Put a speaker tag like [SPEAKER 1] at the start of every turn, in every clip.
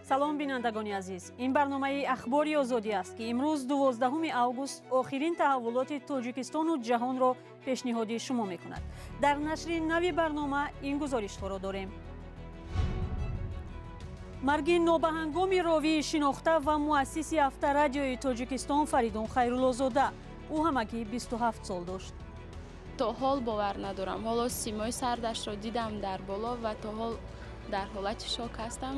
[SPEAKER 1] салом бинандагони азиз, ин барномаи ахбори озодӣ аст ки имрӯз 12 август охирин таҳаввулоти тоҷикистону ҷаҳонро пешниҳоди шумо мекунад. дар нашри нави барнома ин гузоришҳоро дорем. марги нобаҳангоми ровии шинохта ва муассиси авторадиои тоҷикистон Фаридун Хайруллозода. ӯ ҳамагӣ 27 сол дошт.
[SPEAKER 2] то ҳол бовар надорам. ҳоло симои сардашро дидам дар боло ва то ҳол дар ҳолати шок ҳастам.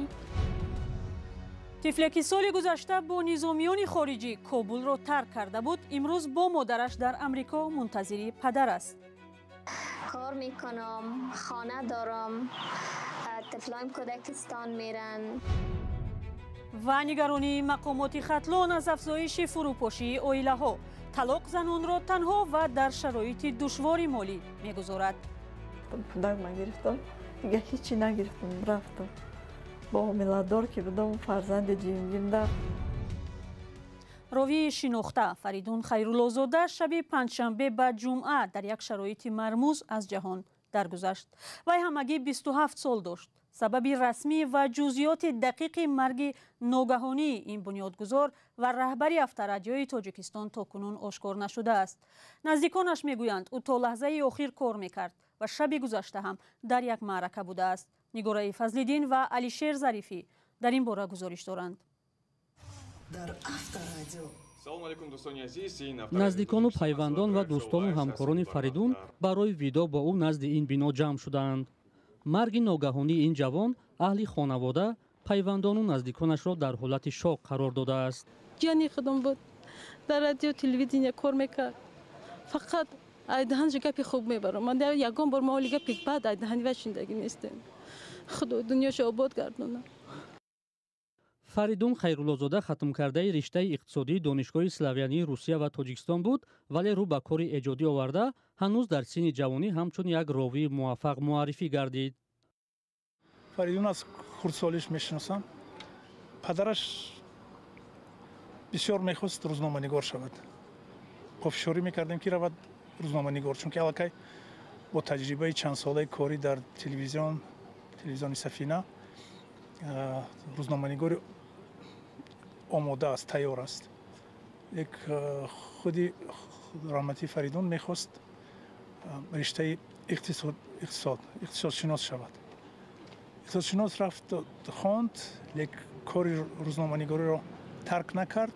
[SPEAKER 1] тифле ки соли гузашта бо низомиёни хориҷӣ Кобулро тарк карда буд, имрӯз бо модараш дар Амрико мунтазири падар аст.
[SPEAKER 3] кор мекунам, хона дорам, тифлоим кӯдакистон меран.
[SPEAKER 1] ва нигаронии мақомоти хатлон аз афзоиши фурӯпошии оилаҳо, талоқ занонро танҳо ва дар шароити душвори молӣ мегузорад.
[SPEAKER 4] пудак ман гирифтам, дига ҳечи нагирифтам, рафтам бо омиладор ки будам фарзанди ҷимҷимда.
[SPEAKER 1] ровии шинохта Фаридун Хайруллозода шаби панҷшанбе ба ҷумъа дар як шароити мармуз аз ҷаҳон даргузашт. вай ҳамагӣ 27 сол дошт. сабаби расмӣ ва ҷузъиёти дақиқи марги ногаҳонии ин бунёдгузор ва раҳбари авторадиои Тоҷикистон то кунун ошкор нашудааст. наздиконаш мегӯянд, ӯ то лаҳзаи охир кор мекард ва шаби гузашта ҳам дар як маърака будааст. нигораи Фазлиддин ва Алишер Зарифӣ дар ин бора гузориш доранд.
[SPEAKER 5] наздикону пайвандон ва дӯстону ҳамкорони Фаридун барои видо бо ӯ назди ин бино ҷамъ шуданд. марги ногаҳонии ин ҷавон аҳли хонавода, пайвандону наздиконашро дар ҳолати шок қарор додааст.
[SPEAKER 6] ҷани худам буд, дар радио телевидение кор мекард. фақат айдаҳанҷи гапи хуб мебарам. ман ягон бор маҳоли гапи бад айдаҳани ва шиндаги нестем. худо дунёшо обод гардонад.
[SPEAKER 5] Фаридун Хайруллозода хатмкардаи риштаи иқтисодии донишгоҳи Славянии Русия ва Тоҷикистон буд, вале рӯ ба кори эҷодӣ оварда, ҳанӯз дар синни ҷавонӣ ҳамчун як ровии муваффақ муаррифӣ гардид.
[SPEAKER 7] Фаридун аз хурдсолиш мешиносам. падараш бисёр мехост рӯзноманигор шавад. кофишорӣ мекардем ки равад рӯзноманигор, чунки аллакай бо таҷрибаи чандсолаи кори дар телевизиони Сафина рӯзноманигори омода аст, тайёр аст. як худи раҳмати Фаридун мехост риштаи иқтисодшинос шавад. иқтисодшинос рафт хонд, лек кори рӯзноманигориро тарк накард.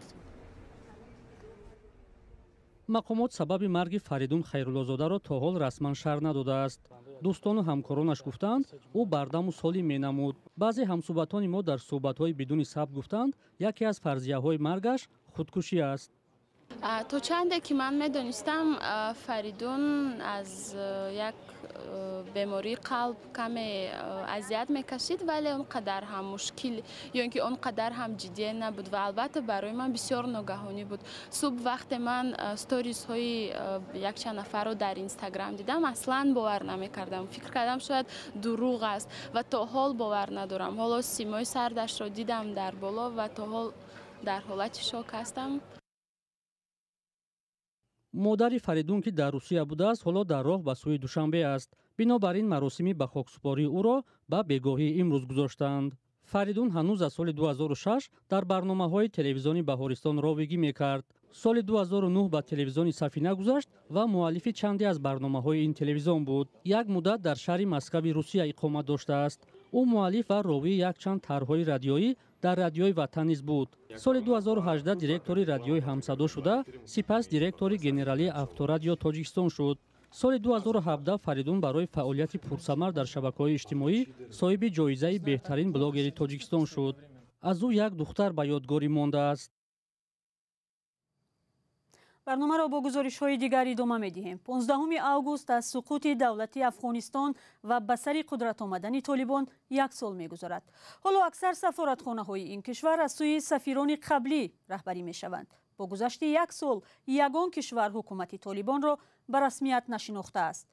[SPEAKER 5] мақомот сабаби марги Фаридун Хайруллозодаро то ҳол расман шарҳ надодааст. дӯстону ҳамкоронаш гуфтанд, ӯ бардаму солӣ менамуд. баъзе ҳамсуҳбатони мо дар суҳбатҳои бидуни сабт гуфтанд, яке аз фарзияҳои маргаш худкушӣ аст.
[SPEAKER 2] то чанде ки ман медонистам, Фаридун аз як бемории қалб каме азият мекашид, вале он қадар ҳам мушкил ё ин ки он қадар ҳам ҷиддие набуд ва албатта барои ман бисёр ногаҳонӣ буд. субҳ вақте ман сторизҳои якчанд нафарро дар Инстаграм дидам, аслан бовар намекардам. фикр кардам шояд дурӯғ аст ва то ҳол бовар надорам. ҳоло симои сардашро дидам дар боло ва то ҳол дар ҳолати шок ҳастам.
[SPEAKER 5] модари Фаридун ки дар Русия будааст, ҳоло дар роҳ ба сӯи Душанбе аст. бинобар ин маросими ба хоксупории ӯро ба бегоҳӣ имрӯз гузоштанд. Фаридун ҳанӯз аз соли 2006 дар барномаҳои телевизиони Баҳористон ровигӣ мекард. соли 2009 ба телевизиони Сафина гузашт ва муаллифи чанде аз барномаҳои ин телевизион буд. як муддат дар шаҳри Москави Русия иқомат доштааст. ӯ муаллиф ва ровии якчанд тарҳҳои радиоӣ дар радиои ватан низ буд. соли 2018 директори радиои ҳамсадо шуда, сипас директори генералии авторадио Тоҷикистон шуд. соли 2017 Фаридун барои фаъолияти пурсамар дар шабакаҳои иҷтимоӣ соҳиби ҷоизаи беҳтарин блогери Тоҷикистон шуд. аз ӯ як духтар ба ёдгорӣ мондааст.
[SPEAKER 1] барномаро бо гузоришҳои дигар идома медиҳем. 15 август аз суқути давлати Афғонистон ва ба сари қудрат омадани Толибон як сол мегузарад. ҳоло аксар сафоратхонаҳои ин кишвар аз сӯи сафирони қаблӣ раҳбарӣ мешаванд. бо гузашти як сол ягон кишвар ҳукумати Толибонро ба расмият нашинохтааст.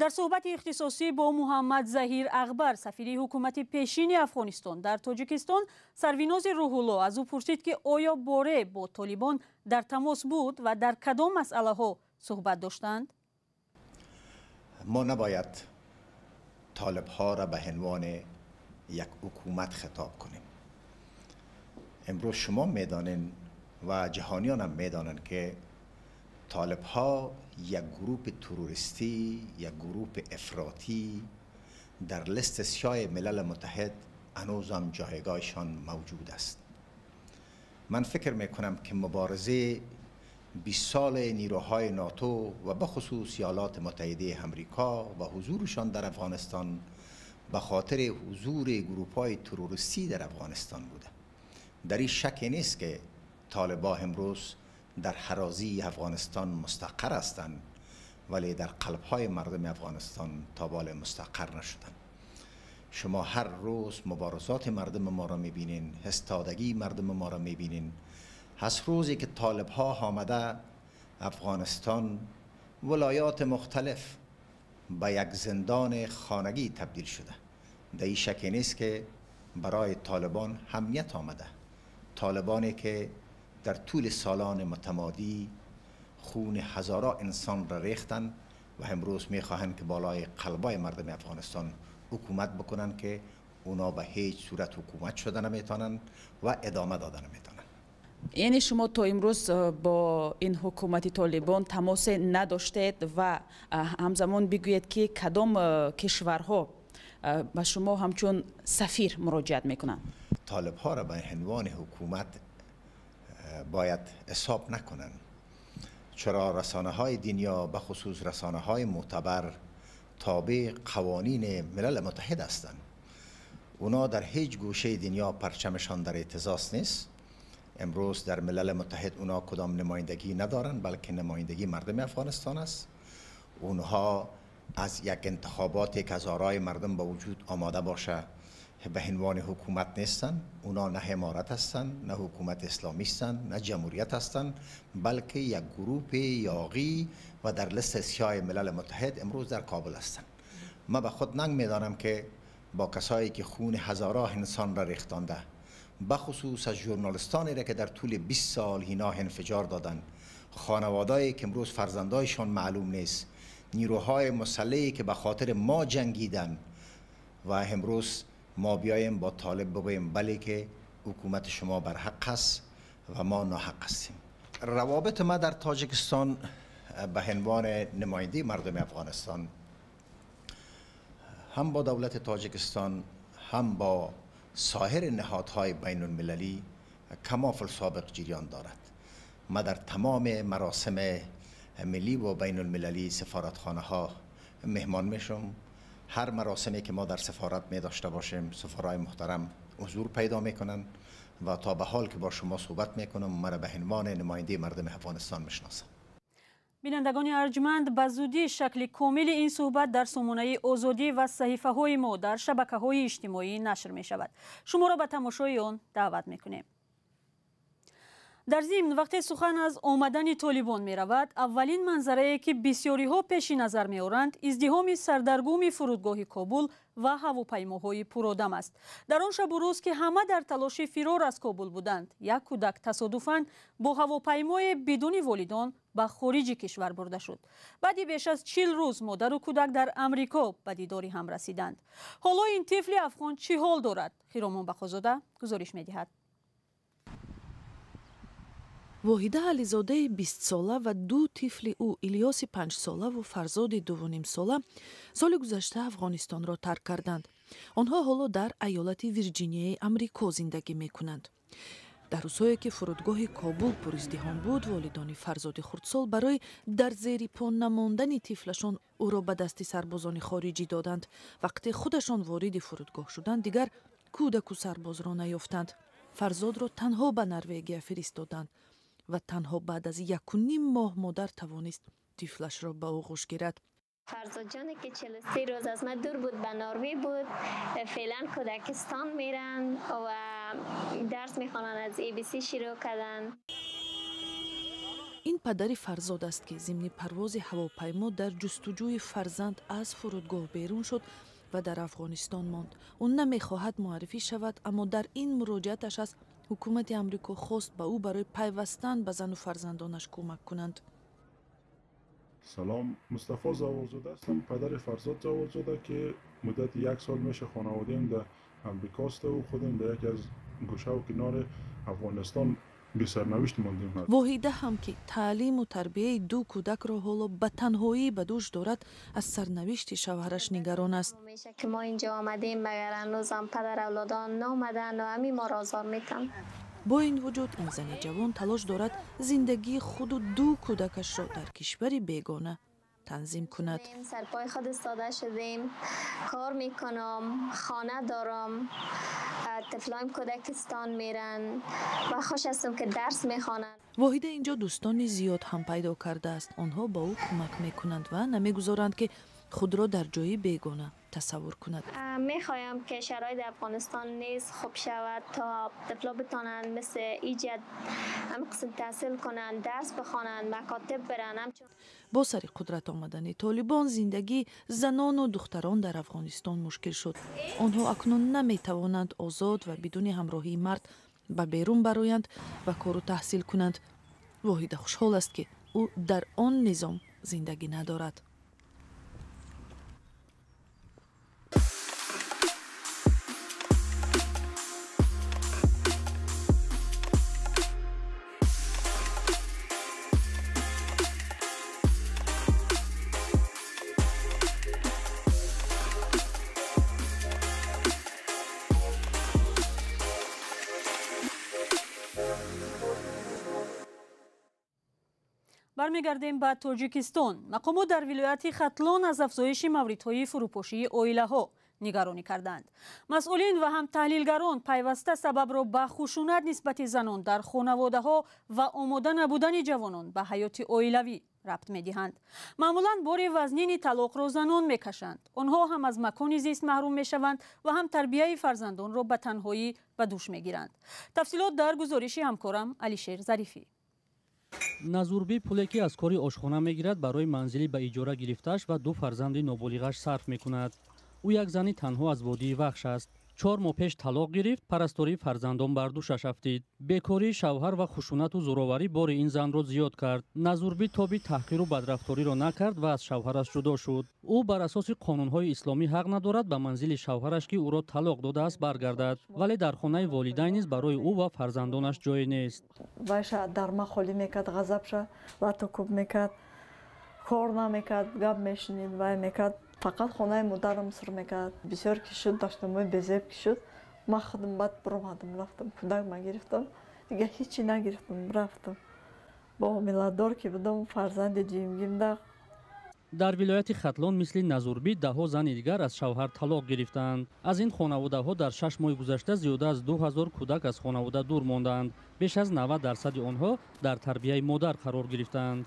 [SPEAKER 1] дар суҳбати ихтисосӣ бо Муҳаммад Заҳир Ағбар, сафири ҳукумати пешини Афғонистон дар Тоҷикистон, Сарвинози Рӯҳулло аз ӯ пурсид ки оё боре бо Толибон дар тамос буд ва дар кадом масъалаҳо суҳбат доштанд?
[SPEAKER 8] мо набояд طالب‌ها را به عنوان یک حکومت خطاب کنیم. امروز شما میدانین و جهانیان هم میدانن که طالب ها یک گروه تروریستی، یک گروه افراطی در لیست سیاه ملل متحد هنوز هم جایگاهشان موجود است. من فکر میکنم که مبارزه 20 سال نیروهای ناتو و به خصوص ایالات متحده امریکا و حضورشان در افغانستان به خاطر حضور گروه‌های تروریستی در افغانستان بوده. در این شکی نیست که طالبان امروز در حرازی افغانستان مستقر هستند، ولی در قلب‌های مردم افغانستان تا بالا مستقر نشدند. شما هر روز مبارزات مردم ما را می‌بینین، استادگی مردم ما را می‌بینین. از روزی که طالب‌ها آمده افغانستان ولایات مختلف به یک زندان خانگی تبدیل شده. در این شکی نیست که برای طالبان همیت آمده. طالبانی که در طول سالان متمادی خون هزاران انسان را ریختن و امروز میخواهند که بالای قلبای مردم افغانستان حکومت بکنن که اونا به هیچ صورت حکومت شده نمیتونن و ادامه داده نمیتونن.
[SPEAKER 9] یعنی شما تا امروز با این حکومت طالبان تماس نداشتید و همزمان بگویید که کدام کشورها به شما همچون سفیر مراجعت میکنن؟
[SPEAKER 8] طالب ها را به عنوان حکومت باید حساب نکنن. چرا رسانه های دنیا به خصوص رسانه های معتبر تابع قوانین ملل متحد هستند. اونا در هیچ گوشه دنیا پرچمشان در اهتزاز نیست. امروز در ملل متحد اونا کدام نمایندگی ندارن، بلکه نمایندگی مردم افغانستان است. اونها از یک انتخاباتی که از آرای مردم با وجود آماده باشه به عنوان حکومت نیستن. اونا نه امارت هستن، نه حکومت اسلامی هستن، نه جمهوریت هستن، بلکه یک گروه یاغی و در لیست سیاه ملل متحد امروز در کابل هستن. من به خود ننگ میدانم که با کسایی که خون هزاران انسان را ریختانده، بخصوص از ژورنالیستانی را که در طول 20 سال اینا انفجار دادن، خانوادهایی که امروز فرزندایشان معلوم نیست، نیروهای مسلحی که به خاطر ما جنگیدن و امروز ما بیایم با طالب بگوییم بله که حکومت شما بر حق است و ما ناحق هستیم. روابط ما در تاجیکستان به عنوان نماینده مردم افغانستان هم با دولت تاجیکستان هم با سایر نهادهای بین المللی کمافل سابق جریان دارد. ما در تمام مراسم ملی و بین المللی سفارتخانه ها مهمان میشم. هر مراسمی که ما در سفارت می داشته باشیم سفرای محترم حضور پیدا میکنن و تا به حال که با شما صحبت میکنم مرا به عنوان نماینده مردم افغانستان میشناسم.
[SPEAKER 1] بینندگان ارجمند، به زودی شکل کامل این صحبت در سامانه آزادی و صحیفه های ما در شبکه های اجتماعی نشر می شود. شما را به تماشای آن دعوت می کنیم. در ضمن وقتی سخن از آمدن طالبان می رود، اولین منظره که بسیاری ها پیش نظر می آورند ازدحام سردرگم فرودگاه کابل و هواپیماهای پرآدم است. در آن شب و روز که همه در تلاش فرار از کابل بودند، یک کودک تصادفاً با هواپیمای بدون والدان به خارج کشور برده شد. بعد بیش از 40 روز مادر و کودک در امریکا به دیدار هم رسیدند. حالا این طفل افغان چه حال دارد؟ خیرامان بخازاده گزارش می دهد.
[SPEAKER 10] واحده علیزاده 20 ساله و دو طفل او الیاس 5 ساله و فرزاد 2.5 ساله سال گذشته افغانستان را ترک کردند. آنها حالا در ایالت ویرجینیای امریکا زندگی می کنند. در روزهایی که فرودگاه کابل پر ازدحام بود، والدان فرزاد خردسال برای در زیر پا نماندن طفلشان او را به دست سربازان خارجی دادند. وقتی خودشان وارد فرودگاه شدند دیگر کودک و سرباز را نیافتند. فرزاد را تنها به نروژ فرستادند و تنها بعد از 1.5 ماه مادر توانست طفلش را به آغوش گیرد.
[SPEAKER 3] فرزاد جانی که 43 روز از من دور بود، به نروژ بود، فعلا کودکستان میرن و درس میخوانن، از ABC شروع کردن.
[SPEAKER 10] این پدر فرزاد است که ضمن پرواز هواپیما در جستجوی فرزند از فرودگاه بیرون شد و در افغانستان ماند. اون نمیخواهد معرفی شود، اما در این مراجعتش از حکومت امریکا خواست به او برای پیوستن به زن و فرزندانش کمک کنند.
[SPEAKER 11] سلام، مصطفی زاورزاده هستم، پدر فرزاد زاورزاده که مدت 1 سال میشه خانواده‌ام در بیکاست و خودم به یکی از گوشه و کنار افغانستان به سرنوشت ماندیم.
[SPEAKER 10] واحیده هم که تعلیم و تربیه دو کودک را حالا به تنهایی به دوش دارد از سرنوشت شوهرش نگران است.
[SPEAKER 3] میشه که ما اینجا آمدیم مگر هنوزم پدر اولادان نامدن و همین ما را آزار میتن.
[SPEAKER 10] با این وجود این زن جوان تلاش دارد زندگی خود و دو کودکش را در کشوری بیگانه تنظیم کند.
[SPEAKER 3] سرپای خود استاده شدیم، کار میکنم، خانه دارم، طفلایم کودکستان میرن و خوش هستم که درس میخوانند.
[SPEAKER 10] واحیده اینجا دوستانی زیاد هم پیدا کرده است. آنها با او کمک میکنند و نمیگذارند که خود را در جایی بیگانه تصور کند.
[SPEAKER 3] میخوایم که شرایط افغانستان نیز خوب شود تا طفلا بتانند مثل ایجاد هم قسم تحصیل کنند، درس بخوانند، مکاتب برن.
[SPEAKER 10] با سر قدرت آمدن طالبان زندگی زنان و دختران در افغانستان مشکل شد. آنها اکنون نمیتوانند آزاد و بدون همراهی مرد به بیرون برآیند و کار و تحصیل کنند. واحیده خوشحال است که او در آن نظام زندگی ندارد.
[SPEAKER 1] برمیگردیم به تاجیکستان. مقامات در ولایت ختلان از افزایش موردهای فروپاشی اویله‌ها نگرانی کردند. مسئولین و هم تحلیلگران پیوسته سبب را به خشونت نسبت زنان در خانواده‌ها و آماده نبودن جوانان به حیات اویلوی ربط می‌دهند. معمولاً بار وزنین طلاق را زنان می‌کشند. آنها هم از مکان زیست محروم می‌شوند و هم تربیت فرزندان را به تنهایی به دوش می‌گیرند. تفصیلات در گزارش همکارم علیشیر ظریفی.
[SPEAKER 5] назурбӣ пуле ки аз кори ошхона мегирад барои манзили ба иҷора гирифтааш ва ду фарзанди ноболиғаш сарф мекунад. ӯ як зани танҳо аз водии вахш аст. 4 моҳ пеш талоқ гирифт, парастории фарзандон бар душаш афтид. бекории шавҳар ва хушунату зӯроварӣ бори ин занро зиёд кард. назурбӣ тоби таҳқиру бадрафториро накард ва аз шавҳараш ҷудо шуд. ӯ бар асоси қонунҳои исломӣ ҳақ надорад ба манзили шавҳараш ки ӯро талоқ додааст баргардад, вале дар хонаи волидайн низ барои ӯ ва фарзандонаш ҷое нест.
[SPEAKER 4] вайша дар ма холӣ мекард, ғазабша лату кӯб мекард, кор намекард, гап мешинид, вай мекард. фақат хонаи модарам сир мекард. бисёр ки шуд, даштамои безеб ки шуд, ман худам баъд биромадам, рафтам кӯдак ма гирифтам, дига ҳечи нагирифтам, рафтам. бо ҳомиладор ки будам, фарзанди ҷиюмгим да.
[SPEAKER 5] дар вилояти хатлон мисли назурбӣ даҳо зани дигар аз шавҳар талоқ гирифтанд. аз ин хонаводаҳо дар 6 моҳи гузашта зиёда аз 2000 кӯдак аз хонавода дур монданд. беш аз 90% онҳо дар тарбияи модар қарор гирифтанд.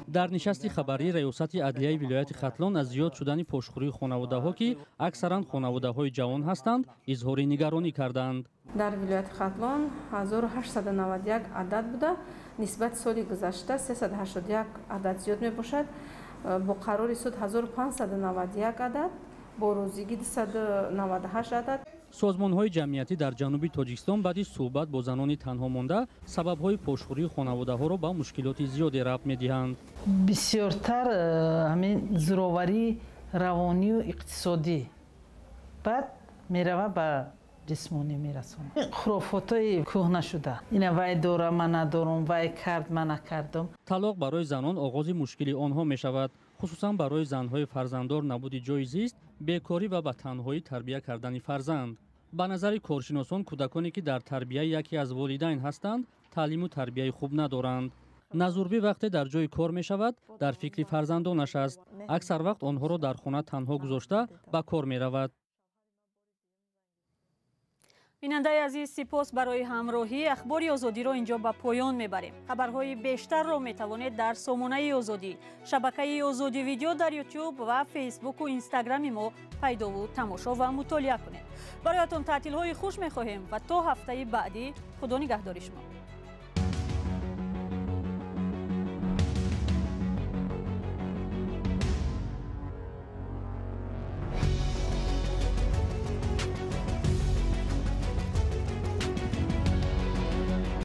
[SPEAKER 5] дар нишасти хабарии раёсати адлияи вилояти хатлон аз зиёд шудани пошхӯрии хонаводаҳо ки аксаран хонаводаҳои ҷавон ҳастанд изҳори нигаронӣ карданд.
[SPEAKER 12] дар вилояти хатлон 1891 адад буда, нисбати соли гузашта 381 адад зиёд мебошад. бо қарори суд 1591 адад, бо розигӣ 298 адад.
[SPEAKER 5] созмонҳои ҷамъиятӣ дар ҷануби тоҷикистон баъди суҳбат бо занони танҳо монда сабабҳои пошхӯрии хонаводаҳоро ба мушкилоти зиёде рабт медиҳанд.
[SPEAKER 13] бисёртар ҳамин зӯроварии равонию иқтисодӣ, баъд мерава ба ҷисмонӣ мерасонад. хурофотои кӯҳнашуда, ина вай дорам, ман надорам, вай кард, ман накардам.
[SPEAKER 5] талоқ барои занон оғози мушкили онҳо мешавад, хусусан барои занҳои фарзанддор набуди ҷойи зист, бекорӣ ва ба танҳоӣ тарбия кардани фарзанд. ба назари коршиносон кӯдаконе ки дар тарбияи яке аз волидайн ҳастанд, таълиму тарбияи хуб надоранд. назурбӣ вақте дар ҷои кор мешавад, дар фикри фарзандонаш аст. аксар вақт онҳоро дар хона танҳо гузошта ба кор меравад.
[SPEAKER 1] бинандаи азиз, сипос барои ҳамроҳӣ. ахбори озодиро инҷо ба поён мебарем. хабарҳои бештарро метавонед дар сомонаи озодӣ, шабакаи озодӣ видео дар ютуб ва фейсбуку инстаграми мо пайдову тамошо ва мутолиа кунед. бароятон таътилҳои хуш мехоҳем ва то ҳафтаи баъдӣ худо нигаҳдори шумо.